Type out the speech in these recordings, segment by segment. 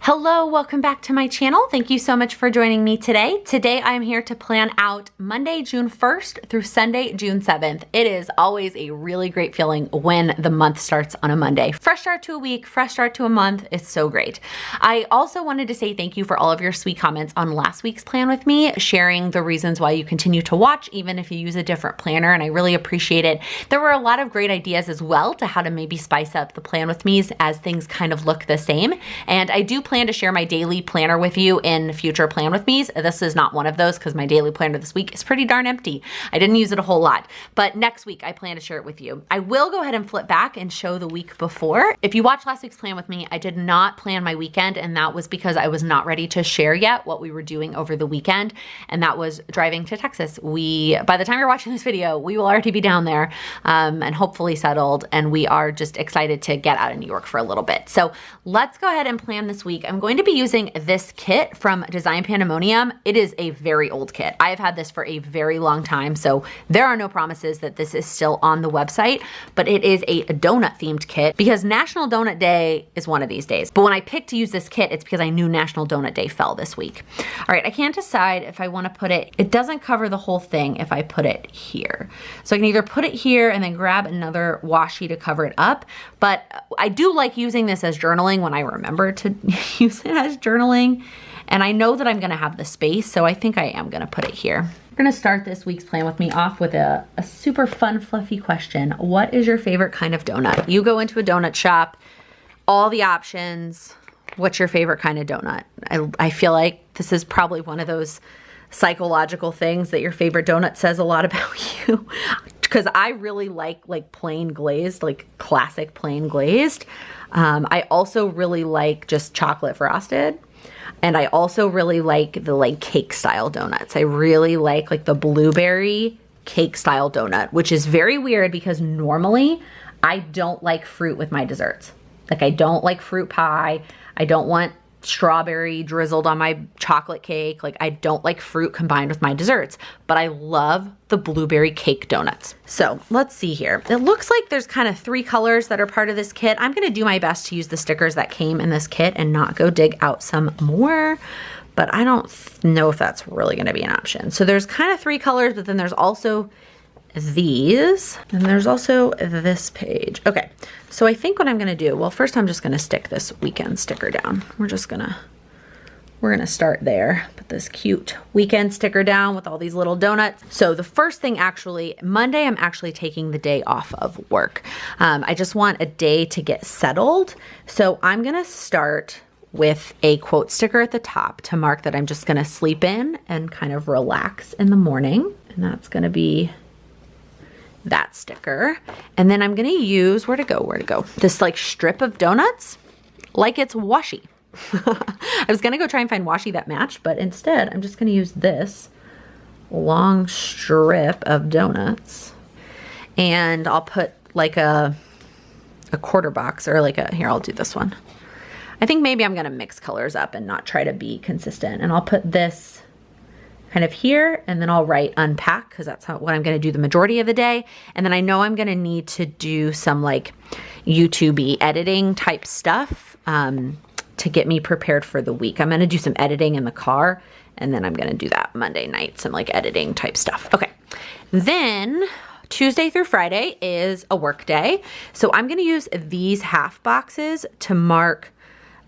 Hello, welcome back to my channel. Thank you so much for joining me today. Today I'm here to plan out Monday, June 1st through Sunday, June 7th. It is always a really great feeling when the month starts on a Monday. Fresh start to a week, fresh start to a month. It's so great. I also wanted to say thank you for all of your sweet comments on last week's plan with me, sharing the reasons why you continue to watch, even if you use a different planner, and I really appreciate it. There were a lot of great ideas as well to how to maybe spice up the plan with me's as things kind of look the same. And I do plan to share my daily planner with you in future plan with me's. This is not one of those because my daily planner this week is pretty darn empty. I didn't use it a whole lot, but next week I plan to share it with you. I will go ahead and flip back and show the week before. If you watched last week's plan with me, I did not plan my weekend, and that was because I was not ready to share yet what we were doing over the weekend, and that was driving to Texas. By the time you're watching this video, we will already be down there and hopefully settled, and we are just excited to get out of New York for a little bit. So let's go ahead and plan this week. I'm going to be using this kit from Design Pandemonium. It is a very old kit. I have had this for a very long time, so there are no promises that this is still on the website, but it is a donut themed kit because National Donut Day is one of these days. But when I picked to use this kit, it's because I knew National Donut Day fell this week. All right, I can't decide if I want to put it, it doesn't cover the whole thing if I put it here. So I can either put it here and then grab another washi to cover it up, but I do like using this as journaling when I remember to use it as journaling. And I know that I'm gonna have the space, so I think I am gonna put it here. We're gonna start this week's plan with me off with a super fun, fluffy question. What is your favorite kind of donut? You go into a donut shop, all the options, what's your favorite kind of donut? I feel like this is probably one of those psychological things that your favorite donut says a lot about you. Because I really like plain glazed, like classic plain glazed. I also really like just chocolate frosted. And I also really like the cake style donuts. I really like the blueberry cake style donut, which is very weird because normally I don't like fruit with my desserts. Like I don't like fruit pie. I don't want strawberry drizzled on my chocolate cake. Like I don't like fruit combined with my desserts, but I love the blueberry cake donuts. So let's see here. It looks like there's kind of 3 colors that are part of this kit. I'm gonna do my best to use the stickers that came in this kit and not go dig out some more, but I don't know if that's really gonna be an option. So there's kind of 3 colors, but then there's also these, and there's also this page. Okay, so I think what I'm gonna do, well, first I'm just gonna stick this weekend sticker down. We're gonna start there. Put this cute weekend sticker down with all these little donuts. So the first thing actually, Monday I'm actually taking the day off of work. I just want a day to get settled. So I'm gonna start with a quote sticker at the top to mark that I'm just gonna sleep in and kind of relax in the morning. And that's gonna be that sticker. And then I'm gonna use, where to go? This strip of donuts like it's washi. I was gonna go try and find washi that matched, but instead I'm just gonna use this long strip of donuts, and I'll put like a quarter box or here, I'll do this one. I think maybe I'm gonna mix colors up and not try to be consistent, and I'll put this kind of here, and then I'll write unpack because that's what I'm gonna do the majority of the day. And then I know I'm gonna need to do some YouTube-y editing type stuff to get me prepared for the week. I'm gonna do some editing in the car, and then I'm gonna do that Monday night, some editing type stuff. Okay, then Tuesday through Friday is a work day. So I'm gonna use these half boxes to mark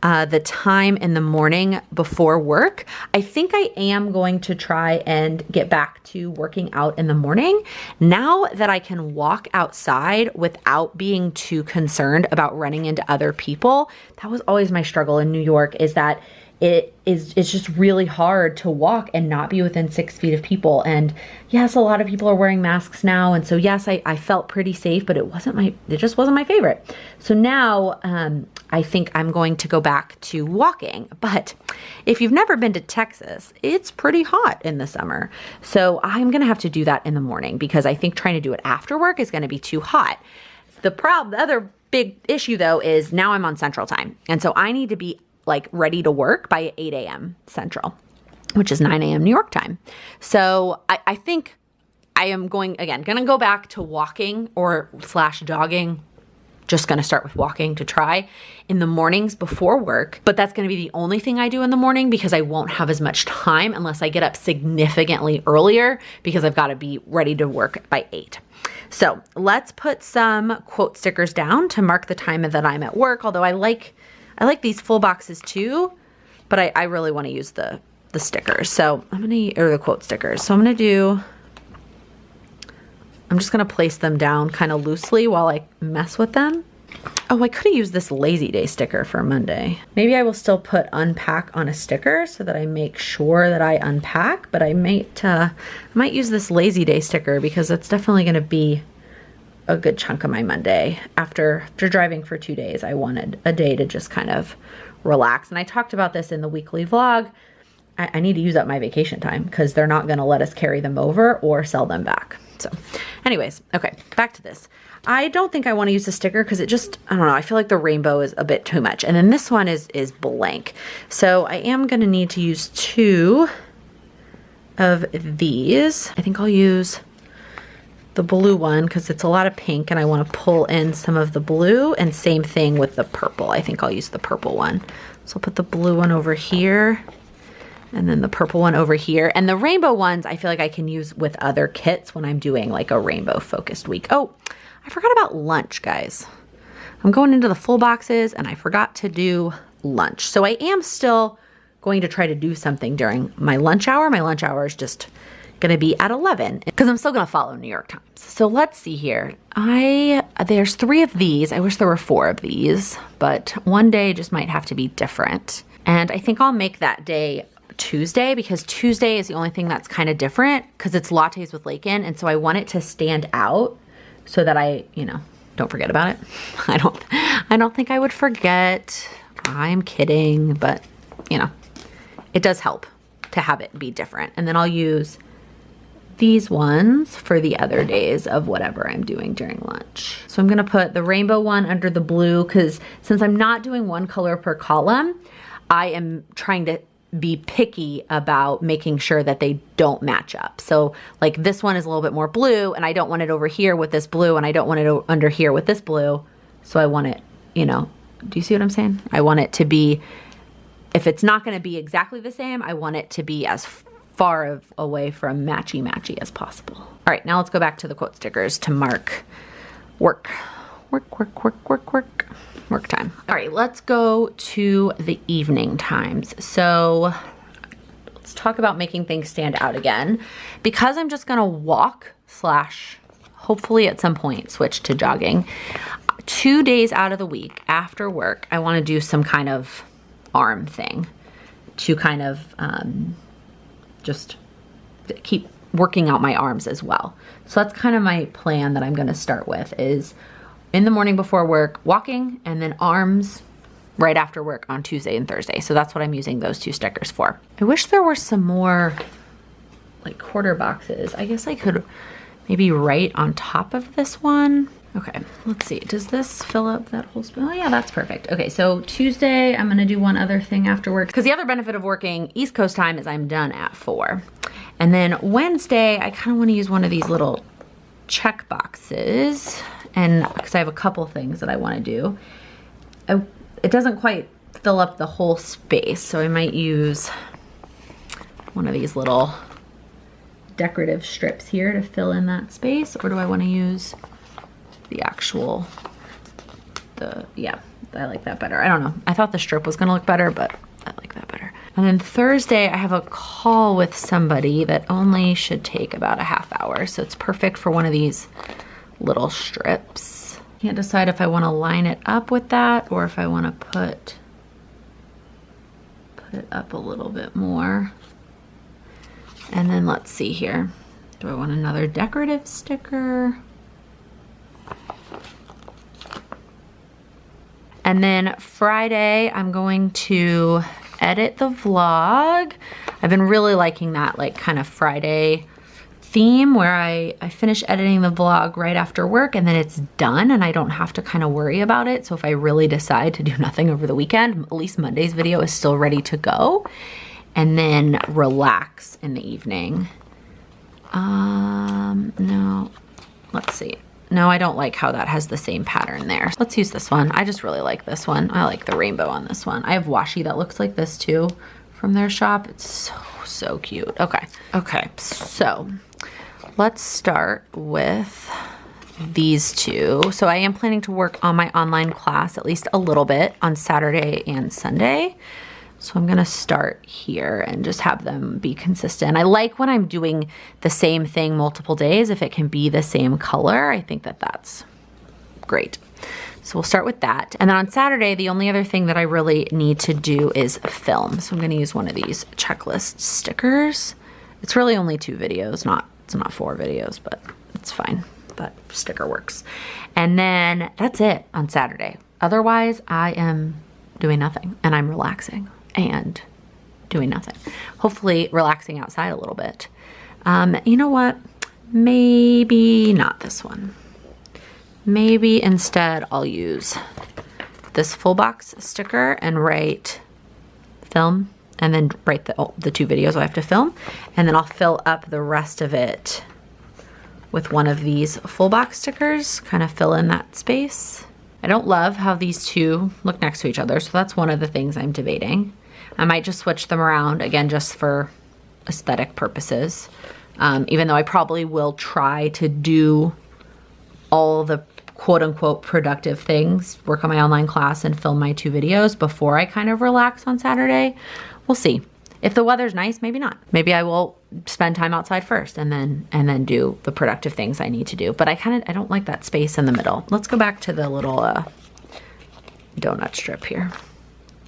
the time in the morning before work. I think I am going to try and get back to working out in the morning now that I can walk outside without being too concerned about running into other people. That was always my struggle in New York, is that it's just really hard to walk and not be within 6 feet of people. And yes, a lot of people are wearing masks now, and so yes, I felt pretty safe, but it just wasn't my favorite. So now I think I'm going to go back to walking. But if you've never been to Texas, it's pretty hot in the summer. So I'm gonna have to do that in the morning because I think trying to do it after work is gonna be too hot. The other big issue though is now I'm on Central Time, and so I need to be ready to work by 8 a.m. Central, which is 9 a.m. New York time. So I think I am gonna go back to walking or /dogging just gonna start with walking to try in the mornings before work, but that's gonna be the only thing I do in the morning because I won't have as much time unless I get up significantly earlier because I've gotta be ready to work by 8. So let's put some quote stickers down to mark the time that I'm at work, although I like these full boxes too, but I really wanna use the stickers. So or the quote stickers. So I'm just gonna place them down kind of loosely while I mess with them. Oh, I could have used this lazy day sticker for Monday. Maybe I will still put unpack on a sticker so that I make sure that I unpack, but I might use this lazy day sticker because it's definitely gonna be a good chunk of my Monday. After driving for 2 days, I wanted a day to just kind of relax. And I talked about this in the weekly vlog. I need to use up my vacation time because they're not gonna let us carry them over or sell them back. So anyways, okay, back to this. I don't think I want to use the sticker because it just, I don't know, I feel like the rainbow is a bit too much. And then this one is blank. So I am going to need to use 2 of these. I think I'll use the blue one because it's a lot of pink and I want to pull in some of the blue, and same thing with the purple. I think I'll use the purple one. So I'll put the blue one over here and then the purple one over here. And the rainbow ones I feel like I can use with other kits when I'm doing like a rainbow focused week. Oh, I forgot about lunch, guys. I'm going into the full boxes and I forgot to do lunch. So I am still going to try to do something during my lunch hour. My lunch hour is just gonna be at 11 because I'm still gonna follow New York Times. So let's see here. There's 3 of these. I wish there were 4 of these, but one day just might have to be different. And I think I'll make that day Tuesday because Tuesday is the only thing that's kind of different because it's lattes with Laken, and so I want it to stand out so that I, don't forget about it. I don't think I would forget. I'm kidding, but it does help to have it be different. And then I'll use these ones for the other days of whatever I'm doing during lunch. So I'm gonna put the rainbow one under the blue because since I'm not doing one color per column, I am trying to be picky about making sure that they don't match up. So like this one is a little bit more blue and I don't want it over here with this blue and I don't want it under here with this blue. So I want it, do you see what I'm saying? I want it to be, if it's not gonna be exactly the same, I want it to be as far away from matchy as possible. All right, now let's go back to the quote stickers to mark work time. All right, let's go to the evening times. So let's talk about making things stand out again. Because I'm just gonna walk / hopefully at some point switch to jogging. 2 days out of the week after work, I wanna do some kind of arm thing to kind of just keep working out my arms as well. So that's kind of my plan that I'm gonna start with is in the morning before work, walking, and then arms right after work on Tuesday and Thursday. So that's what I'm using those 2 stickers for. I wish there were some more like quarter boxes. I guess I could maybe write on top of this one. Okay, let's see. Does this fill up that whole space? Oh yeah, that's perfect. Okay, so Tuesday, I'm gonna do one other thing after work because the other benefit of working East Coast time is I'm done at 4. And then Wednesday, I kind of want to use one of these little check boxes. And because I have a couple things that I want to do. It doesn't quite fill up the whole space, so I might use one of these little decorative strips here to fill in that space, or do I want to use the actual, yeah, I like that better. I don't know. I thought the strip was going to look better, but I like that better. And then Thursday, I have a call with somebody that only should take about a half hour, so it's perfect for one of these little strips. Can't decide if I want to line it up with that or if I want to put it up a little bit more. And then let's see here. Do I want another decorative sticker? And then Friday, I'm going to edit the vlog. I've been really liking that like kind of Friday theme where I finish editing the vlog right after work and then it's done and I don't have to kind of worry about it. So if I really decide to do nothing over the weekend, at least Monday's video is still ready to go, and then relax in the evening. No, let's see. No, I don't like how that has the same pattern there. Let's use this one. I just really like this one. I like the rainbow on this one. I have washi that looks like this too from their shop. It's so, so cute. Okay. Okay. So let's start with these two. So I am planning to work on my online class at least a little bit on Saturday and Sunday. So I'm gonna start here and just have them be consistent. I like when I'm doing the same thing multiple days, if it can be the same color, I think that that's great. So we'll start with that. And then on Saturday, the only other thing that I really need to do is film. So I'm gonna use one of these checklist stickers. It's really only 2 videos, it's not 4 videos, but it's fine. That sticker works. And then that's it on Saturday. Otherwise, I am doing nothing and I'm relaxing and doing nothing. Hopefully relaxing outside a little bit. You know what? Maybe not this one. Maybe instead I'll use this full box sticker and write film and then write the 2 videos I have to film. And then I'll fill up the rest of it with one of these full box stickers, kind of fill in that space. I don't love how these 2 look next to each other, so that's one of the things I'm debating. I might just switch them around, again, just for aesthetic purposes, even though I probably will try to do all the quote-unquote productive things, work on my online class and film my 2 videos before I kind of relax on Saturday. We'll see. If the weather's nice, maybe not. Maybe I will spend time outside first and then do the productive things I need to do. But I don't like that space in the middle. Let's go back to the little donut strip here.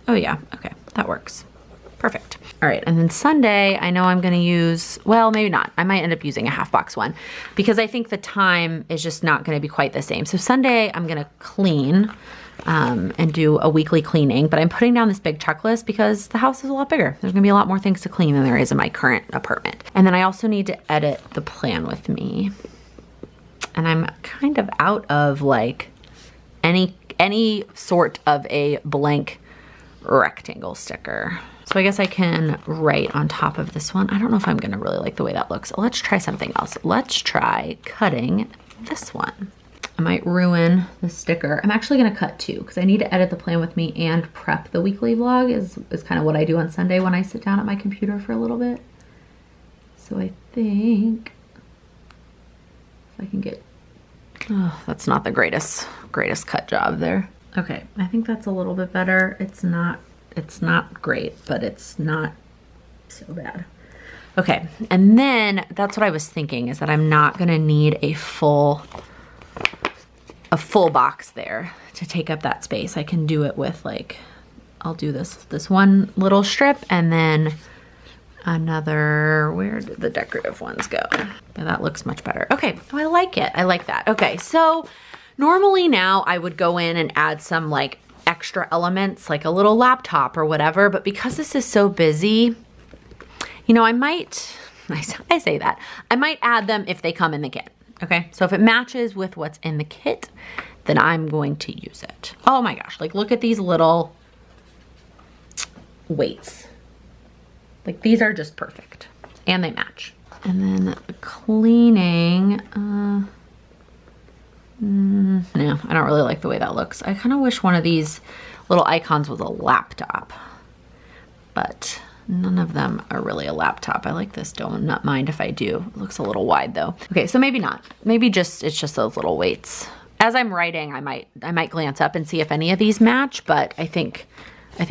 Oh yeah, okay, that works. Perfect. All right, and then Sunday, I know I'm gonna use, well, maybe not. I might end up using a half box one because I think the time is just not gonna be quite the same. So Sunday, I'm gonna clean and do a weekly cleaning, but I'm putting down this big checklist because the house is a lot bigger. There's gonna be a lot more things to clean than there is in my current apartment. And then I also need to edit the plan with me. And I'm kind of out of like any sort of a blank rectangle sticker. So I guess I can write on top of this one. I don't know if I'm gonna really like the way that looks. Let's try something else. Let's try cutting this one. I might ruin the sticker. I'm actually gonna cut 2 because I need to edit the plan with me and prep the weekly vlog is kind of what I do on Sunday when I sit down at my computer for a little bit. So I think if I can get, oh, that's not the greatest cut job there. Okay, I think that's a little bit better. It's not great, but it's not so bad. Okay, and then that's what I was thinking is that I'm not gonna need a full box there to take up that space. I can do it with like, I'll do this one little strip and then another, where did the decorative ones go? Yeah, that looks much better. Okay, oh, I like it. I like that. Okay, so normally now I would go in and add some like extra elements, like a little laptop or whatever, but because this is so busy, you know, I say that, I might add them if they come in the kit. Okay, so if it matches with what's in the kit, then I'm going to use it. Oh my gosh, like look at these little weights. Like these are just perfect and they match. And then cleaning, no, I don't really like the way that looks. I kind of wish one of these little icons was a laptop, but none of them are really a laptop. I like this, don't not mind if I do. It looks a little wide though. Okay, so maybe not. Maybe it's just those little weights. As I'm writing, I might glance up and see if any of these match, but I think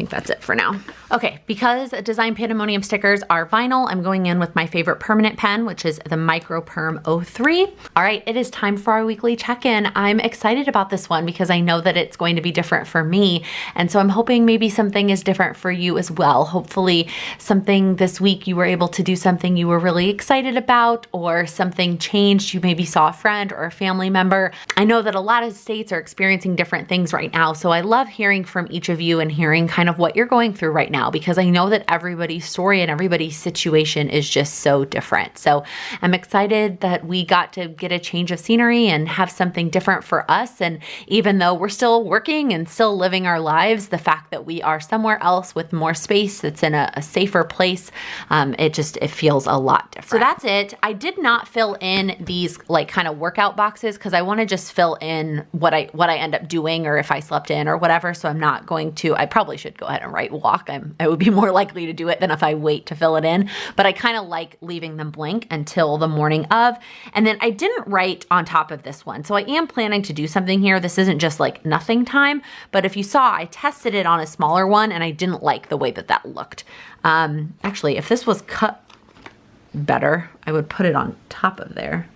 that's it for now. Okay, because Design Pandemonium stickers are vinyl, I'm going in with my favorite permanent pen, which is the Micro Perm 03. All right, it is time for our weekly check-in. I'm excited about this one because I know that it's going to be different for me. And so I'm hoping maybe something is different for you as well. Hopefully something this week you were able to do something you were really excited about, or something changed. You maybe saw a friend or a family member. I know that a lot of states are experiencing different things right now. So I love hearing from each of you and hearing kind of what you're going through right now, because I know that everybody's story and everybody's situation is just so different. So I'm excited that we got to get a change of scenery and have something different for us. And even though we're still working and still living our lives, the fact that we are somewhere else with more space that's in a safer place, it feels a lot different. So that's it. I did not fill in these like kind of workout boxes because I want to just fill in what I end up doing or if I slept in or whatever. So I'm not going to, I probably should go ahead and write walk. I would be more likely to do it than if I wait to fill it in, but I kind of like leaving them blank until the morning of. And then I didn't write on top of this one. So I am planning to do something here. This isn't just like nothing time, but if you saw, I tested it on a smaller one and I didn't like the way that that looked. Actually, if this was cut better, I would put it on top of there.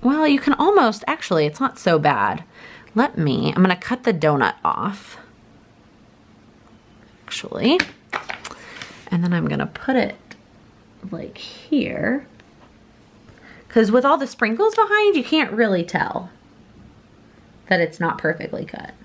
Well, you can almost, actually, it's not so bad. I'm gonna cut the donut off, actually, and then I'm gonna put it like here, because with all the sprinkles behind, you can't really tell that it's not perfectly cut.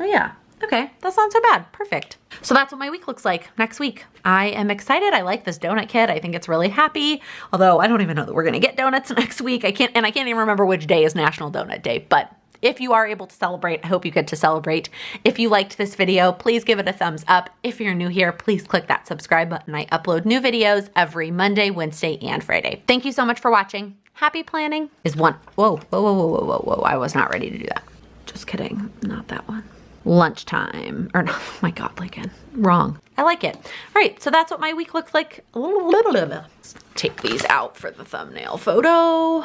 Oh yeah, okay, that's not so bad, perfect. So that's what my week looks like next week. I am excited. I like this donut kit. I think it's really happy, although I don't even know that we're gonna get donuts next week. I can't even remember which day is National Donut Day, but if you are able to celebrate, I hope you get to celebrate. If you liked this video, please give it a thumbs up. If you're new here, please click that subscribe button. I upload new videos every Monday, Wednesday, and Friday. Thank you so much for watching. Happy planning is one. Whoa, whoa, whoa, whoa, whoa, whoa. I was not ready to do that. Just kidding, not that one. Lunchtime, or no, oh my God, Laken, wrong. I like it. All right, so that's what my week looks like. Let's take these out for the thumbnail photo.